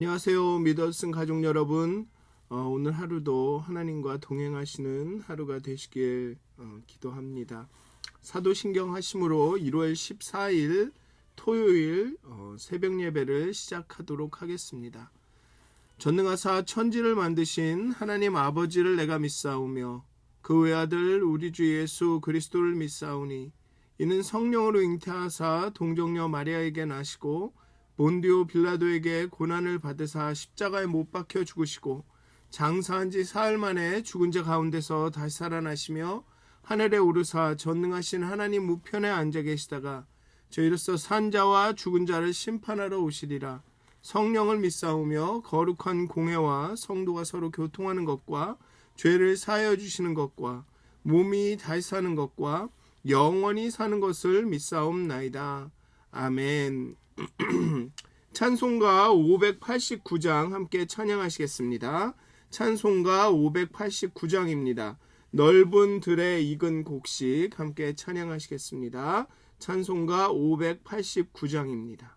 안녕하세요. 믿었은 가족 여러분. 오늘 하루도 하나님과 동행하시는 하루가 되시길 기도합니다. 사도신경 하심으로 1월 14일 토요일 새벽 예배를 시작하도록 하겠습니다. 전능하사 천지를 만드신 하나님 아버지를 내가 믿사오며 그 외아들 우리 주 예수 그리스도를 믿사오니 이는 성령으로 잉태하사 동정녀 마리아에게 나시고 본디오 빌라도에게 고난을 받으사 십자가에 못 박혀 죽으시고 장사한 지 사흘 만에 죽은 자 가운데서 다시 살아나시며 하늘에 오르사 전능하신 하나님 우편에 앉아 계시다가 저희로서 산 자와 죽은 자를 심판하러 오시리라. 성령을 믿사오며 거룩한 공회와 성도가 서로 교통하는 것과 죄를 사하여 주시는 것과 몸이 다시 사는 것과 영원히 사는 것을 믿사옵나이다. 아멘. 찬송가 589장 함께 찬양하시겠습니다. 찬송가 589장입니다. 넓은 들에 익은 곡식 함께 찬양하시겠습니다. 찬송가 589장입니다.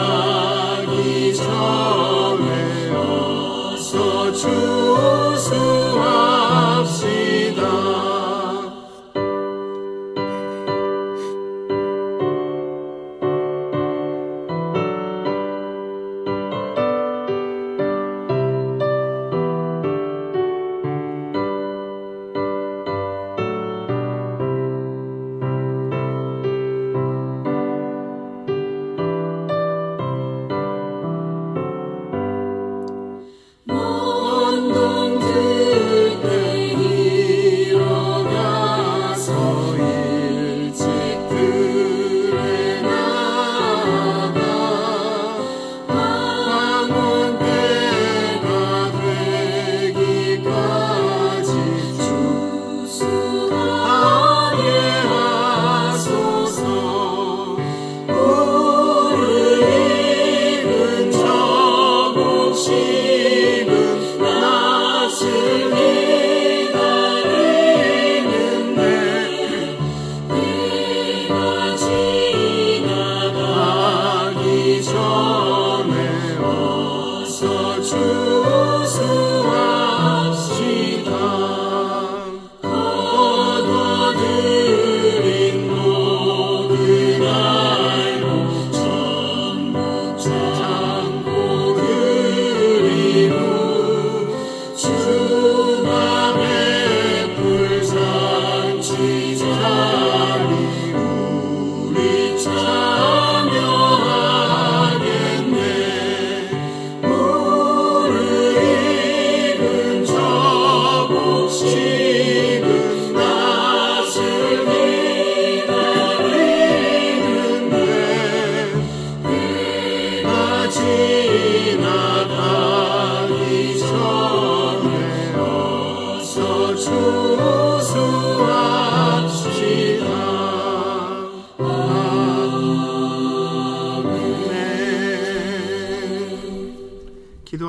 지나가기 전에 어서 추수합시다. 먼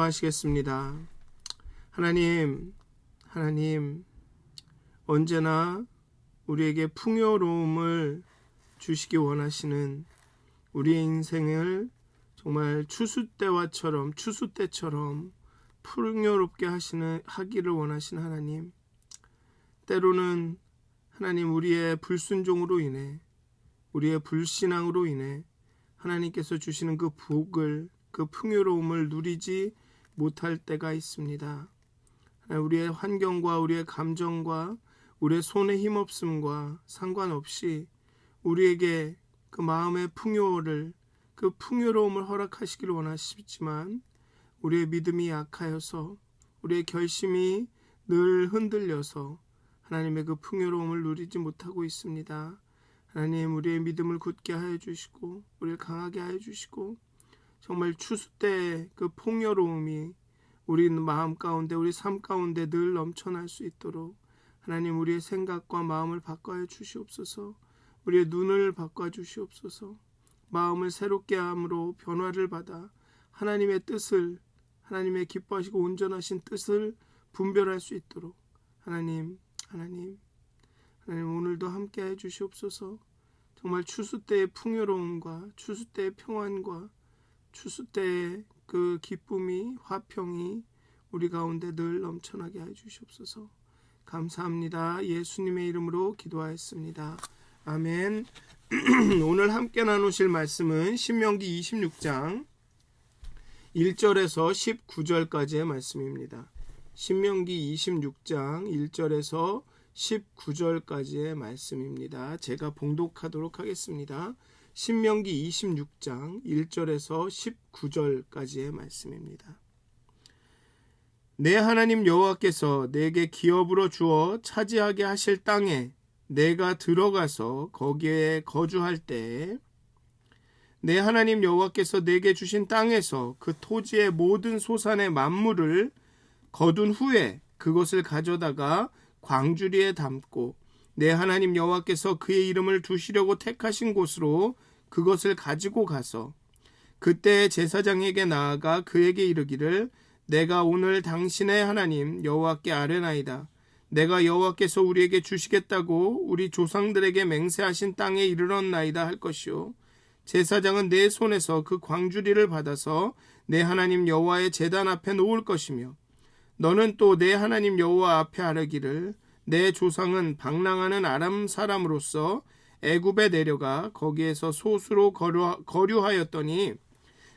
기도하시겠습니다. 하나님 언제나 우리에게 풍요로움을 주시기 원하시는 우리의 인생을 정말 추수 때처럼 풍요롭게 하기를 원하시는 하나님, 때로는 하나님 우리의 불순종으로 인해 우리의 불신앙으로 인해 하나님께서 주시는 그 복을 그 풍요로움을 누리지 못할 때가 있습니다. 우리의 환경과 우리의 감정과 우리의 손에 힘없음과 상관없이 우리에게 그 마음의 그 풍요로움을 허락하시기를 원하시지만 우리의 믿음이 약하여서 우리의 결심이 늘 흔들려서 하나님의 그 풍요로움을 누리지 못하고 있습니다. 하나님 우리의 믿음을 굳게 하여 주시고 우리를 강하게 하여 주시고 정말 추수 때의 그 풍요로움이 우리 마음 가운데 우리 삶 가운데 늘 넘쳐날 수 있도록 하나님 우리의 생각과 마음을 바꿔 주시옵소서. 우리의 눈을 바꿔 주시옵소서. 마음을 새롭게 함으로 변화를 받아 하나님의 뜻을 하나님의 기뻐하시고 온전하신 뜻을 분별할 수 있도록 하나님 오늘도 함께 해 주시옵소서. 정말 추수 때의 풍요로움과 추수 때의 평안과 추수 때의 그 기쁨이 화평이 우리 가운데 늘 넘쳐나게 해 주시옵소서. 감사합니다. 예수님의 이름으로 기도하였습니다. 아멘. 오늘 함께 나누실 말씀은 신명기 26장 1절에서 19절까지의 말씀입니다. 신명기 26장 1절에서 19절까지의 말씀입니다. 제가 봉독하도록 하겠습니다. 신명기 26장 1절에서 19절까지의 말씀입니다. 내 하나님 여호와께서 내게 기업으로 주어 차지하게 하실 땅에 내가 들어가서 거기에 거주할 때에 내 하나님 여호와께서 내게 주신 땅에서 그 토지의 모든 소산의 만물을 거둔 후에 그것을 가져다가 광주리에 담고 내 하나님 여호와께서 그의 이름을 두시려고 택하신 곳으로 그것을 가지고 가서 그때 제사장에게 나아가 그에게 이르기를 내가 오늘 당신의 하나님 여호와께 아뢰나이다. 내가 여호와께서 우리에게 주시겠다고 우리 조상들에게 맹세하신 땅에 이르렀나이다 할 것이요 제사장은 내 손에서 그 광주리를 받아서 내 하나님 여호와의 제단 앞에 놓을 것이며 너는 또 내 하나님 여호와 앞에 아뢰기를 내 조상은 방랑하는 아람 사람으로서 애굽에 내려가 거기에서 소수로 거류하였더니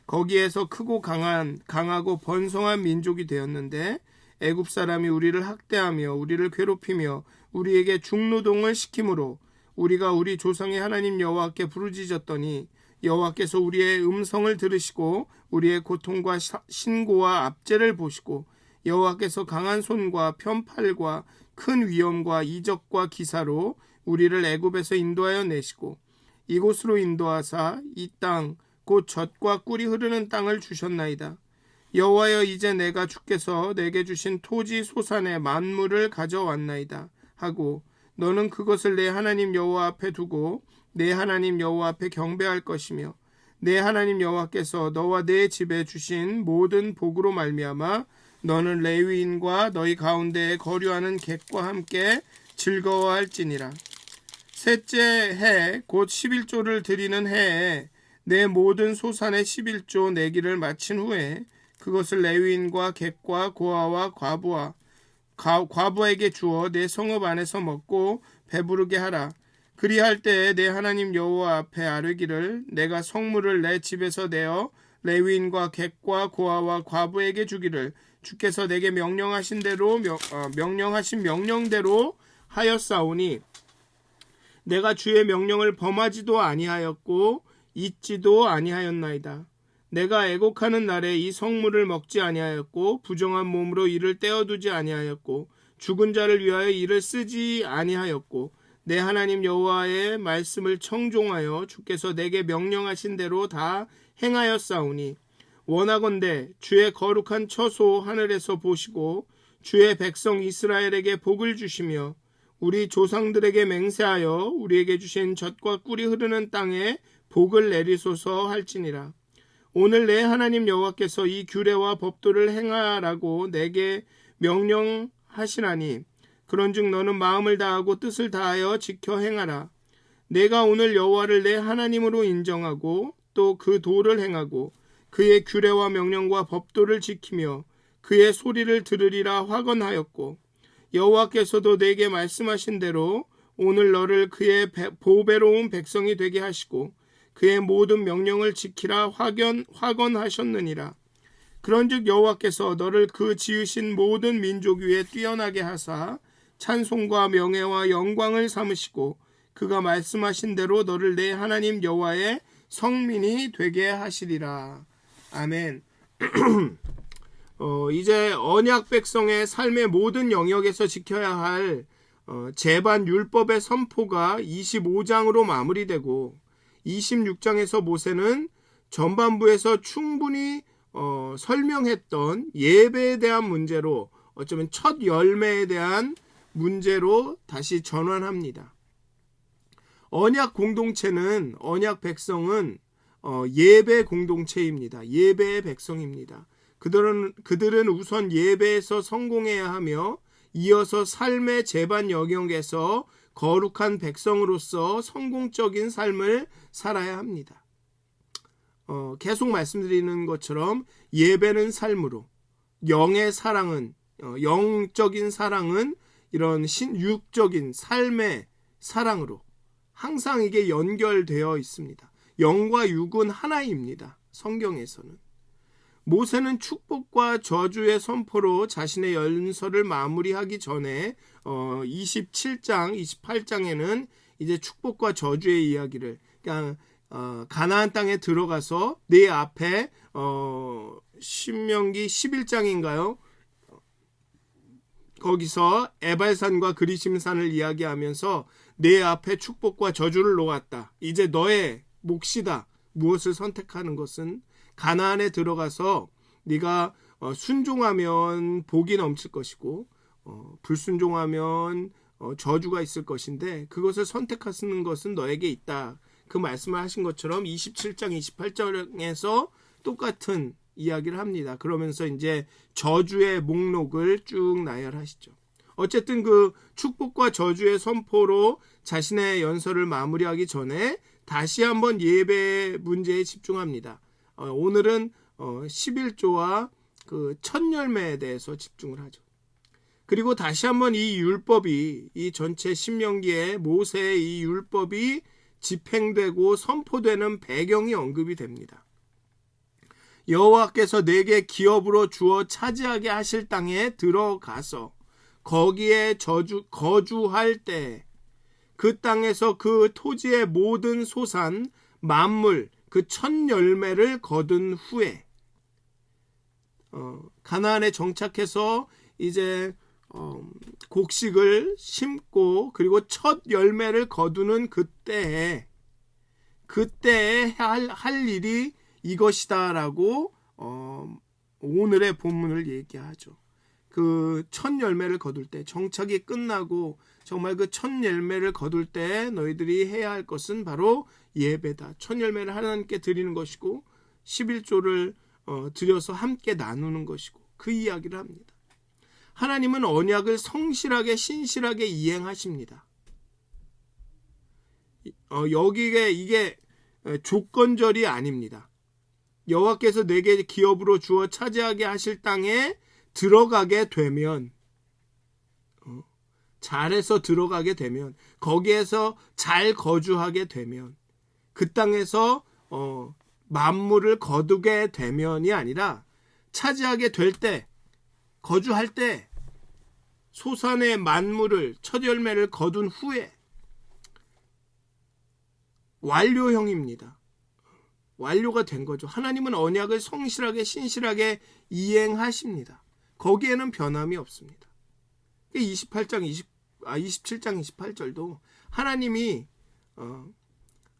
거기에서 크고 강하고 번성한 민족이 되었는데 애굽 사람이 우리를 학대하며 우리를 괴롭히며 우리에게 중노동을 시키므로 우리가 우리 조상의 하나님 여호와께 부르짖었더니 여호와께서 우리의 음성을 들으시고 우리의 고통과 신고와 압제를 보시고 여호와께서 강한 손과 편팔과 큰 위엄과 이적과 기사로 우리를 애굽에서 인도하여 내시고 이곳으로 인도하사 이 땅 곧 젖과 꿀이 흐르는 땅을 주셨나이다. 여호와여 이제 내가 주께서 내게 주신 토지 소산의 만물을 가져왔나이다 하고 너는 그것을 내 하나님 여호와 앞에 두고 내 하나님 여호와 앞에 경배할 것이며 내 하나님 여호와께서 너와 내 집에 주신 모든 복으로 말미암아 너는 레위인과 너희 가운데에 거류하는 객과 함께 즐거워할지니라. 셋째 해 곧 11조를 드리는 해에 내 모든 소산의 11조 내기를 마친 후에 그것을 레위인과 객과 고아와 과부에게 주어 내 성읍 안에서 먹고 배부르게 하라. 그리할 때에 내 하나님 여호와 앞에 아뢰기를 내가 성물을 내 집에서 내어 레위인과 객과 고아와 과부에게 주기를 주께서 내게 명령하신 명령대로 하였사오니 내가 주의 명령을 범하지도 아니하였고 잊지도 아니하였나이다. 내가 애곡하는 날에 이 성물을 먹지 아니하였고 부정한 몸으로 이를 떼어두지 아니하였고 죽은 자를 위하여 이를 쓰지 아니하였고 내 하나님 여호와의 말씀을 청종하여 주께서 내게 명령하신 대로 다 행하였사오니 원하건대 주의 거룩한 처소 하늘에서 보시고 주의 백성 이스라엘에게 복을 주시며 우리 조상들에게 맹세하여 우리에게 주신 젖과 꿀이 흐르는 땅에 복을 내리소서 할지니라. 오늘 내 하나님 여호와께서 이 규례와 법도를 행하라고 내게 명령하시나니 그런즉 너는 마음을 다하고 뜻을 다하여 지켜 행하라. 내가 오늘 여호와를 내 하나님으로 인정하고 또 그 도를 행하고 그의 규례와 명령과 법도를 지키며 그의 소리를 들으리라 확언하였고 여호와께서도 내게 말씀하신 대로 오늘 너를 그의 보배로운 백성이 되게 하시고 그의 모든 명령을 지키라 확언하셨느니라. 그런즉 여호와께서 너를 그 지으신 모든 민족 위에 뛰어나게 하사 찬송과 명예와 영광을 삼으시고 그가 말씀하신 대로 너를 내 하나님 여호와의 성민이 되게 하시리라. 아멘. 이제 언약 백성의 삶의 모든 영역에서 지켜야 할 제반 율법의 선포가 25장으로 마무리되고 26장에서 모세는 전반부에서 충분히 설명했던 예배에 대한 문제로 어쩌면 첫 열매에 대한 문제로 다시 전환합니다. 언약 공동체는 언약 백성은 예배 공동체입니다. 예배의 백성입니다. 그들은 우선 예배에서 성공해야 하며 이어서 삶의 제반 영역에서 거룩한 백성으로서 성공적인 삶을 살아야 합니다. 계속 말씀드리는 것처럼 예배는 삶으로, 영적인 사랑은 이런 육적인 삶의 사랑으로 항상 이게 연결되어 있습니다. 영과 육은 하나입니다. 성경에서는. 모세는 축복과 저주의 선포로 자신의 연설을 마무리하기 전에 27장, 28장에는 이제 축복과 저주의 이야기를, 그러니까 가나안 땅에 들어가서 네 앞에 신명기 11장인가요? 거기서 에발산과 그리심산을 이야기하면서 내 앞에 축복과 저주를 놓았다. 이제 너의 몫이다. 무엇을 선택하는 것은 가나안에 들어가서 네가 순종하면 복이 넘칠 것이고 불순종하면 저주가 있을 것인데 그것을 선택하는 것은 너에게 있다. 그 말씀을 하신 것처럼 27장, 28장에서 똑같은 이야기를 합니다. 그러면서 이제 저주의 목록을 쭉 나열하시죠. 어쨌든 그 축복과 저주의 선포로 자신의 연설을 마무리하기 전에 다시 한번 예배 문제에 집중합니다. 오늘은 11조와 그 첫 열매에 대해서 집중을 하죠. 그리고 다시 한번 이 율법이, 이 전체 신명기에 모세의 이 율법이 집행되고 선포되는 배경이 언급이 됩니다. 여호와께서 내게 기업으로 주어 차지하게 하실 땅에 들어가서 거기에 거주할 때 그 땅에서 그 토지의 모든 소산, 만물, 그 첫 열매를 거둔 후에 가나안에 정착해서 이제 곡식을 심고 그리고 첫 열매를 거두는 그때에 할 일이 이것이다라고 오늘의 본문을 얘기하죠. 그 첫 열매를 거둘 때, 정착이 끝나고 정말 그 첫 열매를 거둘 때 너희들이 해야 할 것은 바로 예배다. 첫 열매를 하나님께 드리는 것이고 11조를 드려서 함께 나누는 것이고 그 이야기를 합니다. 하나님은 언약을 성실하게 신실하게 이행하십니다. 여기에 이게 조건절이 아닙니다. 여호와께서 내게 기업으로 주어 차지하게 하실 땅에 들어가게 되면, 잘해서 들어가게 되면, 거기에서 잘 거주하게 되면, 그 땅에서 만물을 거두게 되면이 아니라 차지하게 될 때, 거주할 때 소산의 만물을, 첫 열매를 거둔 후에 완료형입니다. 완료가 된 거죠. 하나님은 언약을 성실하게 신실하게 이행하십니다. 거기에는 변함이 없습니다. 27장 28절도 하나님이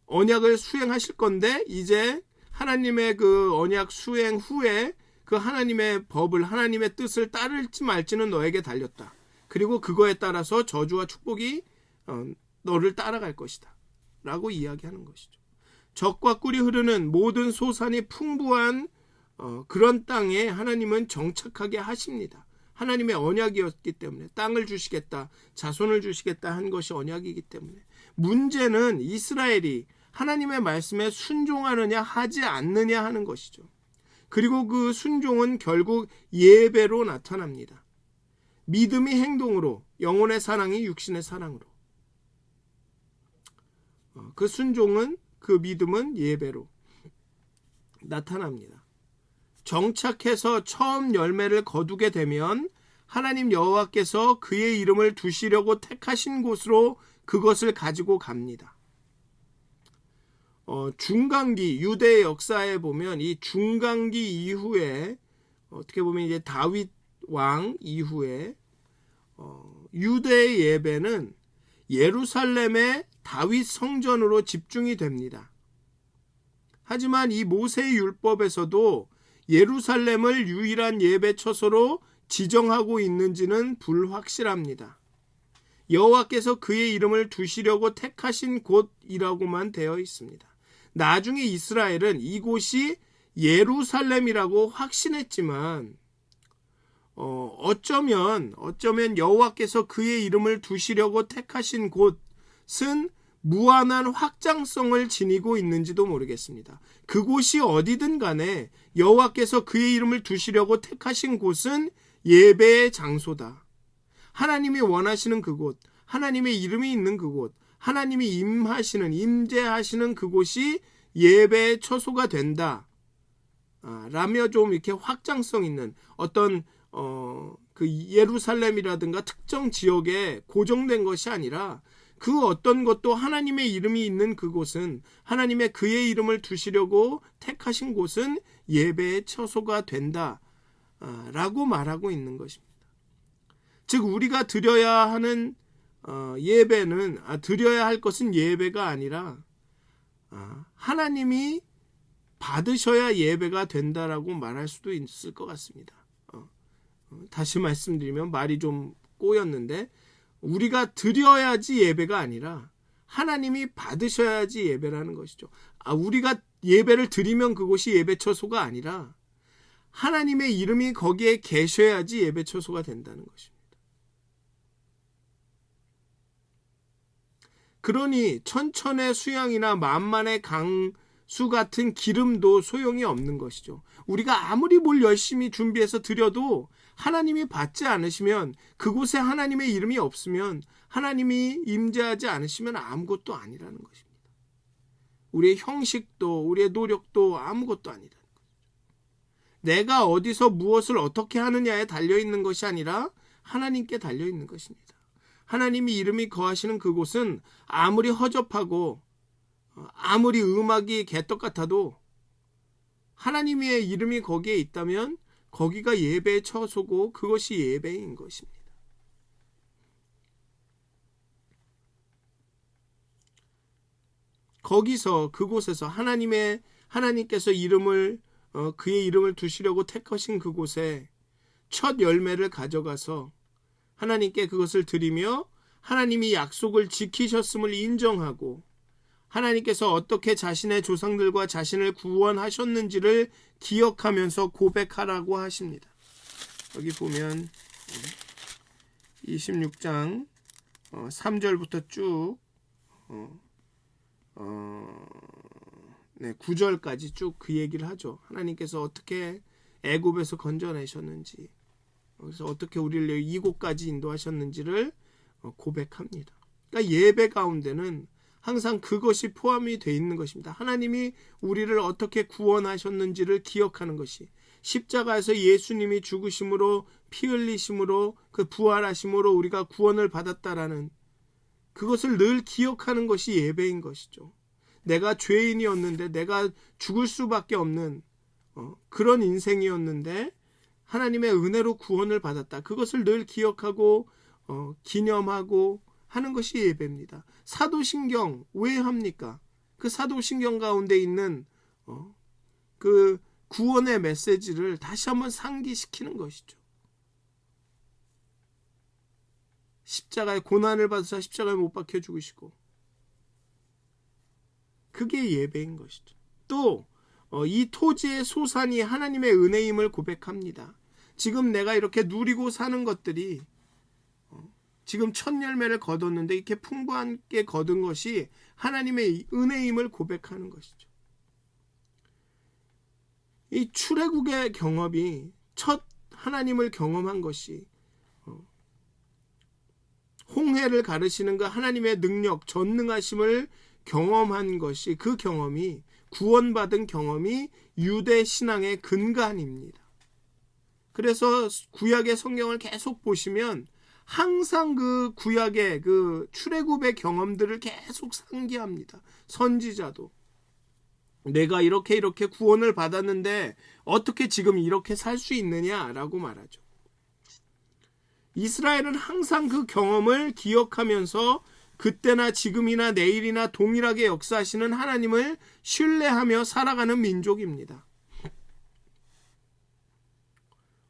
언약을 수행하실 건데 이제 하나님의 그 언약 수행 후에 그 하나님의 법을, 하나님의 뜻을 따를지 말지는 너에게 달렸다. 그리고 그거에 따라서 저주와 축복이 너를 따라갈 것이다 라고 이야기하는 것이죠. 적과 꿀이 흐르는 모든 소산이 풍부한 그런 땅에 하나님은 정착하게 하십니다. 하나님의 언약이었기 때문에 땅을 주시겠다, 자손을 주시겠다 한 것이 언약이기 때문에. 문제는 이스라엘이 하나님의 말씀에 순종하느냐 하지 않느냐 하는 것이죠. 그리고 그 순종은 결국 예배로 나타납니다. 믿음이 행동으로, 영혼의 사랑이 육신의 사랑으로. 그 순종은, 그 믿음은 예배로 나타납니다. 정착해서 처음 열매를 거두게 되면 하나님 여호와께서 그의 이름을 두시려고 택하신 곳으로 그것을 가지고 갑니다. 중간기, 유대 역사에 보면 이 중간기 이후에, 어떻게 보면 이제 다윗 왕 이후에 유대의 예배는 예루살렘의 다윗 성전으로 집중이 됩니다. 하지만 이 모세의 율법에서도 예루살렘을 유일한 예배 처소로 지정하고 있는지는 불확실합니다. 여호와께서 그의 이름을 두시려고 택하신 곳이라고만 되어 있습니다. 나중에 이스라엘은 이곳이 예루살렘이라고 확신했지만 어쩌면 여호와께서 그의 이름을 두시려고 택하신 곳은 무한한 확장성을 지니고 있는지도 모르겠습니다. 그곳이 어디든 간에 여호와께서 그의 이름을 두시려고 택하신 곳은 예배의 장소다. 하나님이 원하시는 그곳, 하나님의 이름이 있는 그곳, 하나님이 임재하시는 그곳이 예배의 처소가 된다. 라며 좀 이렇게 확장성 있는 어떤 그 예루살렘이라든가 특정 지역에 고정된 것이 아니라 그 어떤 것도 하나님의 이름이 있는 그곳은, 하나님의 그의 이름을 두시려고 택하신 곳은 예배의 처소가 된다 라고 말하고 있는 것입니다. 즉 우리가 드려야 하는 예배는, 드려야 할 것은 예배가 아니라 하나님이 받으셔야 예배가 된다라고 말할 수도 있을 것 같습니다. 다시 말씀드리면 말이 좀 꼬였는데, 우리가 드려야지 예배가 아니라 하나님이 받으셔야지 예배라는 것이죠. 우리가 예배를 드리면 그곳이 예배 처소가 아니라 하나님의 이름이 거기에 계셔야지 예배 처소가 된다는 것입니다. 그러니 천천의 수양이나 만만의 강수 같은 기름도 소용이 없는 것이죠. 우리가 아무리 뭘 열심히 준비해서 드려도 하나님이 받지 않으시면, 그곳에 하나님의 이름이 없으면, 하나님이 임재하지 않으시면 아무것도 아니라는 것입니다. 우리의 형식도 우리의 노력도 아무것도 아니라는 것이죠. 내가 어디서 무엇을 어떻게 하느냐에 달려있는 것이 아니라 하나님께 달려있는 것입니다. 하나님이 이름이 거하시는 그곳은 아무리 허접하고 아무리 음악이 개떡 같아도 하나님의 이름이 거기에 있다면 거기가 예배의 처소고 그것이 예배인 것입니다. 거기서, 그곳에서 하나님께서 그의 이름을 두시려고 택하신 그곳에 첫 열매를 가져가서 하나님께 그것을 드리며 하나님이 약속을 지키셨음을 인정하고 하나님께서 어떻게 자신의 조상들과 자신을 구원하셨는지를 기억하면서 고백하라고 하십니다. 여기 보면 26장 3절부터 쭉 9절까지 쭉 그 얘기를 하죠. 하나님께서 어떻게 애굽에서 건져내셨는지, 그래서 어떻게 우리를 이곳까지 인도하셨는지를 고백합니다. 그러니까 예배 가운데는 항상 그것이 포함이 되어 있는 것입니다. 하나님이 우리를 어떻게 구원하셨는지를 기억하는 것이, 십자가에서 예수님이 죽으심으로, 피 흘리심으로, 그 부활하심으로 우리가 구원을 받았다라는 그것을 늘 기억하는 것이 예배인 것이죠. 내가 죄인이었는데, 내가 죽을 수밖에 없는 그런 인생이었는데 하나님의 은혜로 구원을 받았다. 그것을 늘 기억하고 기념하고 하는 것이 예배입니다. 사도신경 왜 합니까? 그 사도신경 가운데 있는 그 구원의 메시지를 다시 한번 상기시키는 것이죠. 십자가에 고난을 받으사 십자가에 못 박혀 죽으시고, 그게 예배인 것이죠. 또 이 토지의 소산이 하나님의 은혜임을 고백합니다. 지금 내가 이렇게 누리고 사는 것들이 지금 첫 열매를 거뒀는데 이렇게 풍부하게 거둔 것이 하나님의 은혜임을 고백하는 것이죠. 이 출애굽의 경험이 첫 하나님을 경험한 것이 홍해를 가르시는 그 하나님의 능력, 전능하심을 경험한 것이, 그 경험이, 구원받은 경험이 유대 신앙의 근간입니다. 그래서 구약의 성경을 계속 보시면 항상 그 구약의 그 출애굽의 경험들을 계속 상기합니다. 선지자도 내가 이렇게 구원을 받았는데 어떻게 지금 이렇게 살 수 있느냐라고 말하죠. 이스라엘은 항상 그 경험을 기억하면서 그때나 지금이나 내일이나 동일하게 역사하시는 하나님을 신뢰하며 살아가는 민족입니다.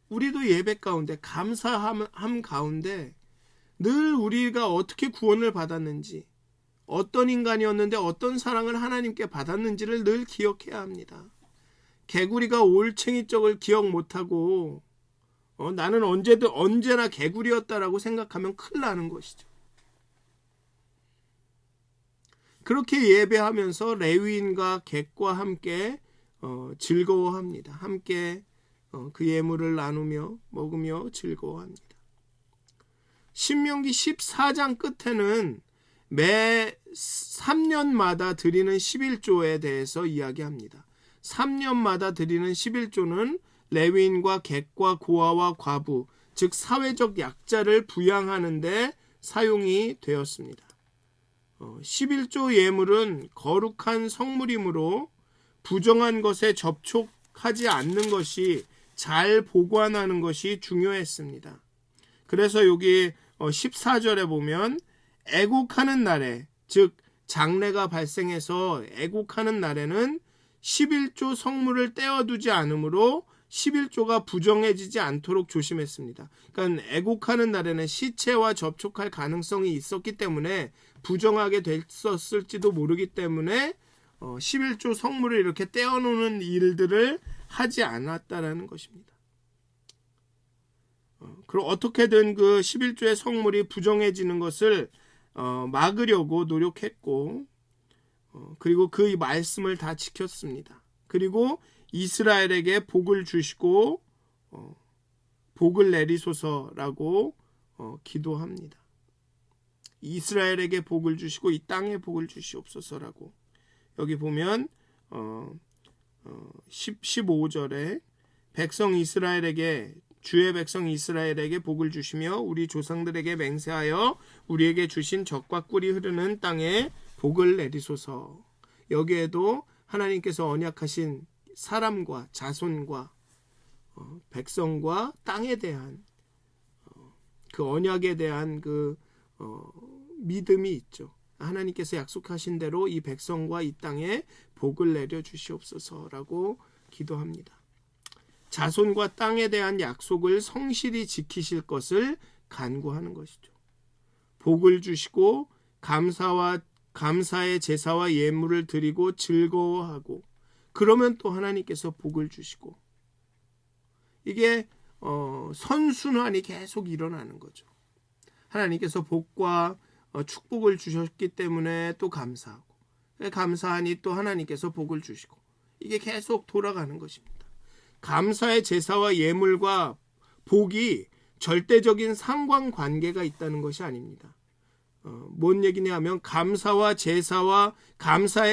우리도 예배 가운데, 감사함 가운데 늘 우리가 어떻게 구원을 받았는지, 어떤 인간이었는데 어떤 사랑을 하나님께 받았는지를 늘 기억해야 합니다. 개구리가 올챙이 쪽을 기억 못하고 나는 언제나 개구리였다라고 생각하면 큰일 나는 것이죠. 그렇게 예배하면서 레위인과 객과 함께 즐거워합니다. 함께 그 예물을 나누며 먹으며 즐거워합니다. 신명기 14장 끝에는 매 3년마다 드리는 11조에 대해서 이야기합니다. 3년마다 드리는 11조는 레위인과 객과 고아와 과부, 즉 사회적 약자를 부양하는 데 사용이 되었습니다. 11조 예물은 거룩한 성물이므로 부정한 것에 접촉하지 않는 것이, 잘 보관하는 것이 중요했습니다. 그래서 여기 14절에 보면 애곡하는 날에, 즉 장래가 발생해서 애곡하는 날에는 11조 성물을 떼어두지 않으므로 11조가 부정해지지 않도록 조심했습니다. 그러니까 애곡하는 날에는 시체와 접촉할 가능성이 있었기 때문에 부정하게 됐었을지도 모르기 때문에 11조 성물을 이렇게 떼어놓는 일들을 하지 않았다라는 것입니다. 그리고 어떻게든 그 11조의 성물이 부정해지는 것을 막으려고 노력했고, 그리고 그 말씀을 다 지켰습니다. 그리고 이스라엘에게 복을 주시고 복을 내리소서라고 기도합니다. 이스라엘에게 복을 주시고 이 땅에 복을 주시옵소서라고. 여기 보면 15절에 주의 백성 이스라엘에게 복을 주시며 우리 조상들에게 맹세하여 우리에게 주신 젖과 꿀이 흐르는 땅에 복을 내리소서. 여기에도 하나님께서 언약하신 사람과 자손과 백성과 땅에 대한 그 언약에 대한 그 믿음이 있죠. 하나님께서 약속하신 대로 이 백성과 이 땅에 복을 내려 주시옵소서라고 기도합니다. 자손과 땅에 대한 약속을 성실히 지키실 것을 간구하는 것이죠. 복을 주시고 감사의 제사와 예물을 드리고 즐거워하고, 그러면 또 하나님께서 복을 주시고, 이게 선순환이 계속 일어나는 거죠. 하나님께서 복과 축복을 주셨기 때문에 또 감사하고, 감사하니 또 하나님께서 복을 주시고, 이게 계속 돌아가는 것입니다. 감사의 제사와 예물과 복이 절대적인 상관관계가 있다는 것이 아닙니다. 뭔 얘기냐면 감사의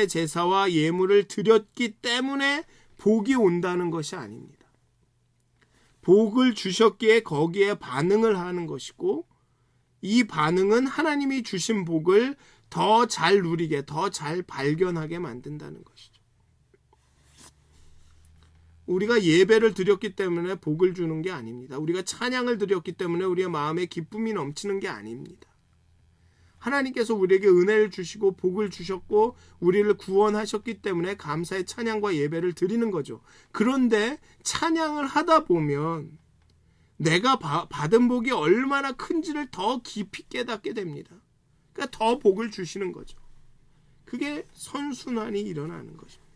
제사와 예물을 드렸기 때문에 복이 온다는 것이 아닙니다. 복을 주셨기에 거기에 반응을 하는 것이고, 이 반응은 하나님이 주신 복을 더 잘 누리게, 더 잘 발견하게 만든다는 것이죠. 우리가 예배를 드렸기 때문에 복을 주는 게 아닙니다. 우리가 찬양을 드렸기 때문에 우리의 마음에 기쁨이 넘치는 게 아닙니다. 하나님께서 우리에게 은혜를 주시고 복을 주셨고 우리를 구원하셨기 때문에 감사의 찬양과 예배를 드리는 거죠. 그런데 찬양을 하다 보면 내가 받은 복이 얼마나 큰지를 더 깊이 깨닫게 됩니다. 그러니까 더 복을 주시는 거죠. 그게 선순환이 일어나는 것입니다.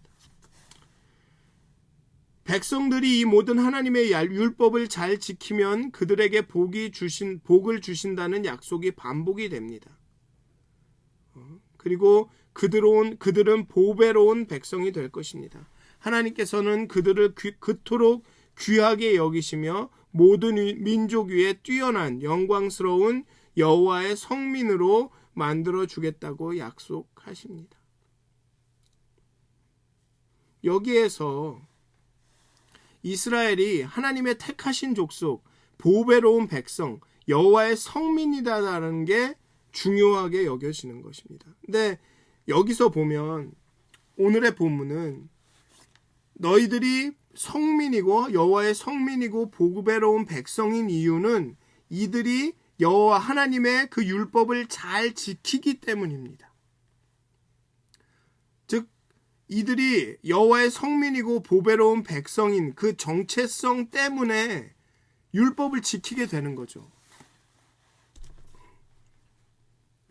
백성들이 이 모든 하나님의 율법을 잘 지키면 그들에게 복을 주신다는 약속이 반복이 됩니다. 그리고 그들은 보배로운 백성이 될 것입니다. 하나님께서는 그들을 그토록 귀하게 여기시며 모든 민족 위에 뛰어난 영광스러운 여호와의 성민으로 만들어 주겠다고 약속하십니다. 여기에서 이스라엘이 하나님의 택하신 족속, 보배로운 백성, 여호와의 성민이다라는 게 중요하게 여겨지는 것입니다. 근데 여기서 보면 오늘의 본문은 너희들이 성민이고 여호와의 성민이고 보배로운 백성인 이유는 이들이 여호와 하나님의 그 율법을 잘 지키기 때문입니다. 즉 이들이 여호와의 성민이고 보배로운 백성인 그 정체성 때문에 율법을 지키게 되는 거죠.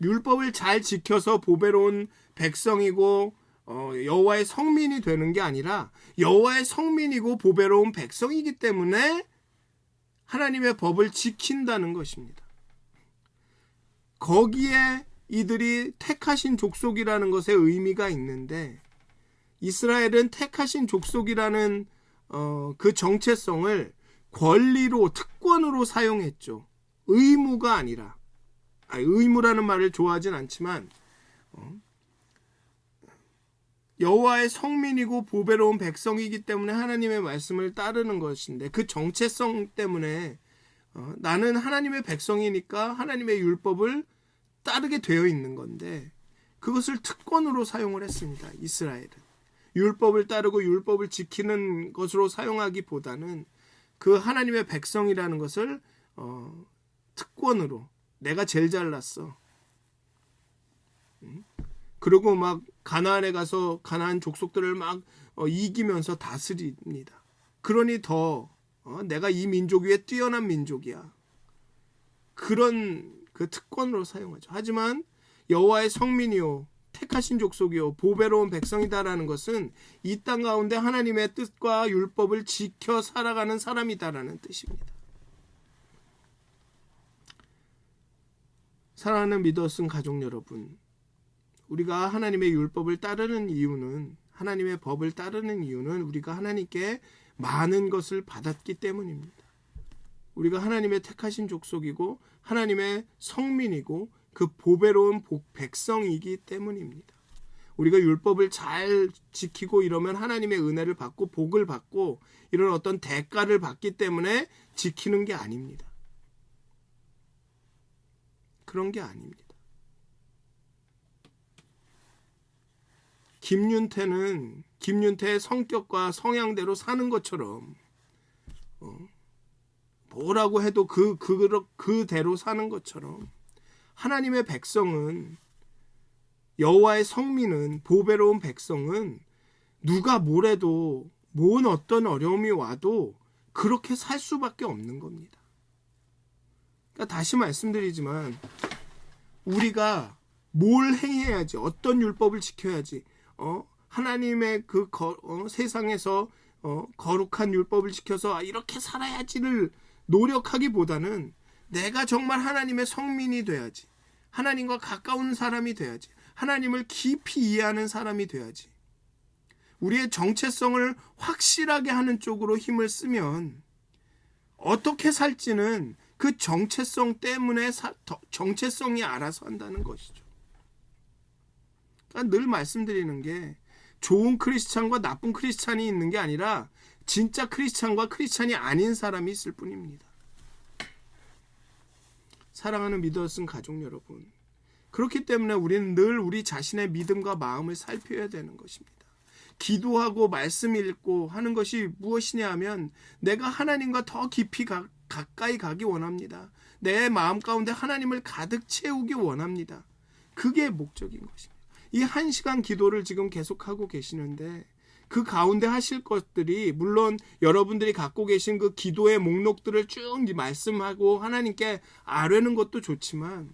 율법을 잘 지켜서 보배로운 백성이고 여호와의 성민이 되는 게 아니라 여호와의 성민이고 보배로운 백성이기 때문에 하나님의 법을 지킨다는 것입니다. 거기에 이들이 택하신 족속이라는 것에 의미가 있는데 이스라엘은 택하신 족속이라는 그 정체성을 권리로 특권으로 사용했죠. 의무가 아니라 의무라는 말을 좋아하진 않지만 여호와의 성민이고 보배로운 백성이기 때문에 하나님의 말씀을 따르는 것인데 그 정체성 때문에 나는 하나님의 백성이니까 하나님의 율법을 따르게 되어 있는 건데 그것을 특권으로 사용을 했습니다. 이스라엘은 율법을 따르고 율법을 지키는 것으로 사용하기보다는 그 하나님의 백성이라는 것을 특권으로 내가 제일 잘났어. 그리고 막 가나안에 가서 가나안 족속들을 막 이기면서 다스립니다. 그러니 더 내가 이 민족 위에 뛰어난 민족이야. 그런 그 특권으로 사용하죠. 하지만 여호와의 성민이요 택하신 족속이요 보배로운 백성이다라는 것은 이 땅 가운데 하나님의 뜻과 율법을 지켜 살아가는 사람이다라는 뜻입니다. 사랑하는 믿었은 가족 여러분, 우리가 하나님의 율법을 따르는 이유는 하나님의 법을 따르는 이유는 우리가 하나님께 많은 것을 받았기 때문입니다. 우리가 하나님의 택하신 족속이고 하나님의 성민이고 그 보배로운 백성이기 때문입니다. 우리가 율법을 잘 지키고 이러면 하나님의 은혜를 받고 복을 받고 이런 어떤 대가를 받기 때문에 지키는 게 아닙니다. 그런 게 아닙니다. 김윤태의 성격과 성향대로 사는 것처럼 뭐라고 해도 그대로 사는 것처럼 하나님의 백성은 여호와의 성민은 보배로운 백성은 누가 뭐래도 뭔 어떤 어려움이 와도 그렇게 살 수밖에 없는 겁니다. 그러니까 다시 말씀드리지만 우리가 뭘 행해야지 어떤 율법을 지켜야지 하나님의 그 세상에서 거룩한 율법을 지켜서 이렇게 살아야지를 노력하기보다는 내가 정말 하나님의 성민이 돼야지. 하나님과 가까운 사람이 돼야지. 하나님을 깊이 이해하는 사람이 돼야지. 우리의 정체성을 확실하게 하는 쪽으로 힘을 쓰면 어떻게 살지는 그 정체성 때문에 정체성이 알아서 한다는 것이죠. 그러니까 늘 말씀드리는 게 좋은 크리스찬과 나쁜 크리스찬이 있는 게 아니라 진짜 크리스찬과 크리스찬이 아닌 사람이 있을 뿐입니다. 사랑하는 믿었은 가족 여러분, 그렇기 때문에 우리는 늘 우리 자신의 믿음과 마음을 살펴야 되는 것입니다. 기도하고 말씀 읽고 하는 것이 무엇이냐 하면 내가 하나님과 더 깊이 가까이 가기 원합니다. 내 마음 가운데 하나님을 가득 채우기 원합니다. 그게 목적인 것입니다. 이 1시간 기도를 지금 계속하고 계시는데 그 가운데 하실 것들이 물론 여러분들이 갖고 계신 그 기도의 목록들을 쭉 말씀하고 하나님께 아뢰는 것도 좋지만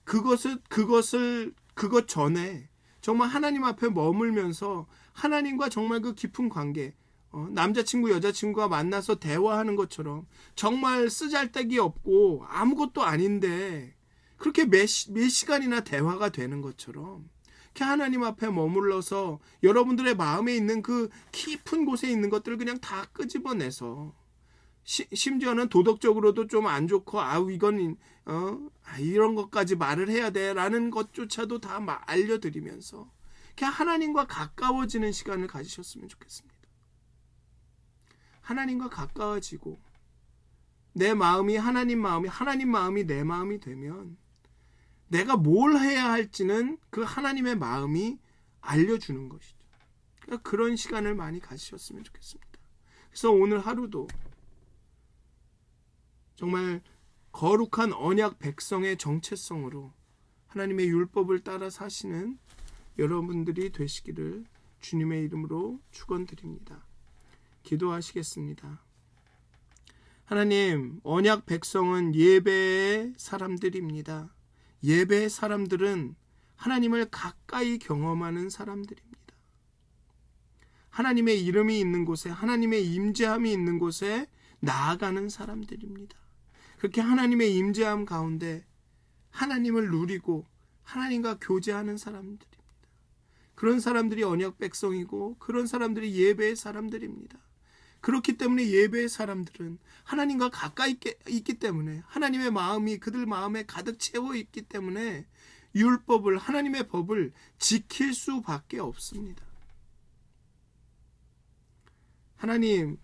그것 전에 정말 하나님 앞에 머물면서 하나님과 정말 그 깊은 관계, 남자친구 여자친구가 만나서 대화하는 것처럼 정말 쓰잘데기 없고 아무것도 아닌데 그렇게 몇 시간이나 대화가 되는 것처럼 이렇게 하나님 앞에 머물러서 여러분들의 마음에 있는 그 깊은 곳에 있는 것들을 그냥 다 끄집어내서 심지어는 도덕적으로도 좀 안 좋고 이건 이런 것까지 말을 해야 돼라는 것조차도 다 알려드리면서 그냥 하나님과 가까워지는 시간을 가지셨으면 좋겠습니다. 하나님과 가까워지고 내 마음이 하나님 마음이 내 마음이 되면 내가 뭘 해야 할지는 그 하나님의 마음이 알려주는 것이죠. 그러니까 그런 시간을 많이 가지셨으면 좋겠습니다. 그래서 오늘 하루도 정말 거룩한 언약 백성의 정체성으로 하나님의 율법을 따라 사시는 여러분들이 되시기를 주님의 이름으로 축원드립니다. 기도하시겠습니다. 하나님, 언약 백성은 예배의 사람들입니다. 예배의 사람들은 하나님을 가까이 경험하는 사람들입니다. 하나님의 이름이 있는 곳에, 하나님의 임재함이 있는 곳에 나아가는 사람들입니다. 그렇게 하나님의 임재함 가운데 하나님을 누리고 하나님과 교제하는 사람들입니다. 그런 사람들이 언약 백성이고 그런 사람들이 예배의 사람들입니다. 그렇기 때문에 예배의 사람들은 하나님과 가까이 있기 때문에 하나님의 마음이 그들 마음에 가득 채워 있기 때문에 율법을, 하나님의 법을 지킬 수밖에 없습니다. 하나님,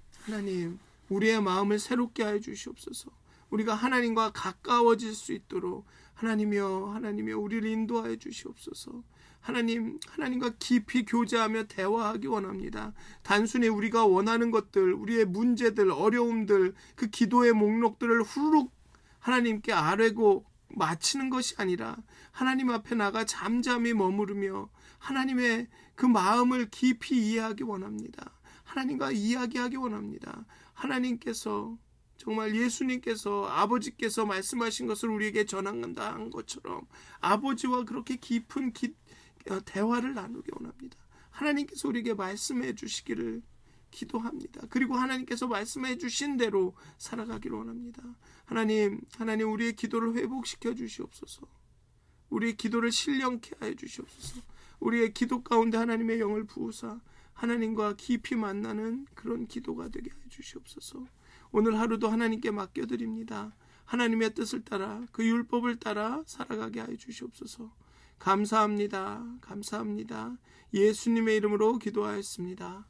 우리의 마음을 새롭게 해 주시옵소서. 우리가 하나님과 가까워질 수 있도록 하나님이여 우리를 인도하여 주시옵소서. 하나님과 깊이 교제하며 대화하기 원합니다. 단순히 우리가 원하는 것들, 우리의 문제들, 어려움들, 그 기도의 목록들을 후루룩 하나님께 아뢰고 마치는 것이 아니라 하나님 앞에 나가 잠잠히 머무르며 하나님의 그 마음을 깊이 이해하기 원합니다. 하나님과 이야기하기 원합니다. 하나님께서 정말 예수님께서 아버지께서 말씀하신 것을 우리에게 전한다 한 것처럼 아버지와 그렇게 깊은 대화를 나누기 원합니다. 하나님께서 우리에게 말씀해 주시기를 기도합니다. 그리고 하나님께서 말씀해 주신 대로 살아가기를 원합니다. 하나님 우리의 기도를 회복시켜 주시옵소서. 우리의 기도를 신령케 하여 주시옵소서. 우리의 기도 가운데 하나님의 영을 부으사 하나님과 깊이 만나는 그런 기도가 되게 하여 주시옵소서. 오늘 하루도 하나님께 맡겨드립니다. 하나님의 뜻을 따라 그 율법을 따라 살아가게 하여 주시옵소서. 감사합니다. 예수님의 이름으로 기도하였습니다.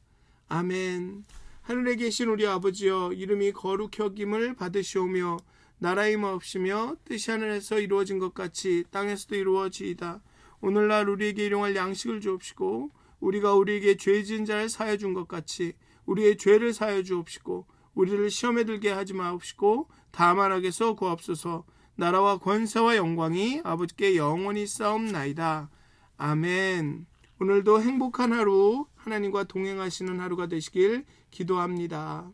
아멘. 하늘에 계신 우리 아버지여, 이름이 거룩히 여김을 받으시오며 나라의 마옵시며 뜻이 하늘에서 이루어진 것 같이 땅에서도 이루어지이다. 오늘날 우리에게 일용할 양식을 주옵시고 우리가 우리에게 죄 지은 자를 사하여 준 것 같이 우리의 죄를 사하여 주옵시고 우리를 시험에 들게 하지 마옵시고 다만 악에서 구하옵소서. 나라와 권세와 영광이 아버지께 영원히 싸움나이다. 아멘. 오늘도 행복한 하루, 하나님과 동행하시는 하루가 되시길 기도합니다.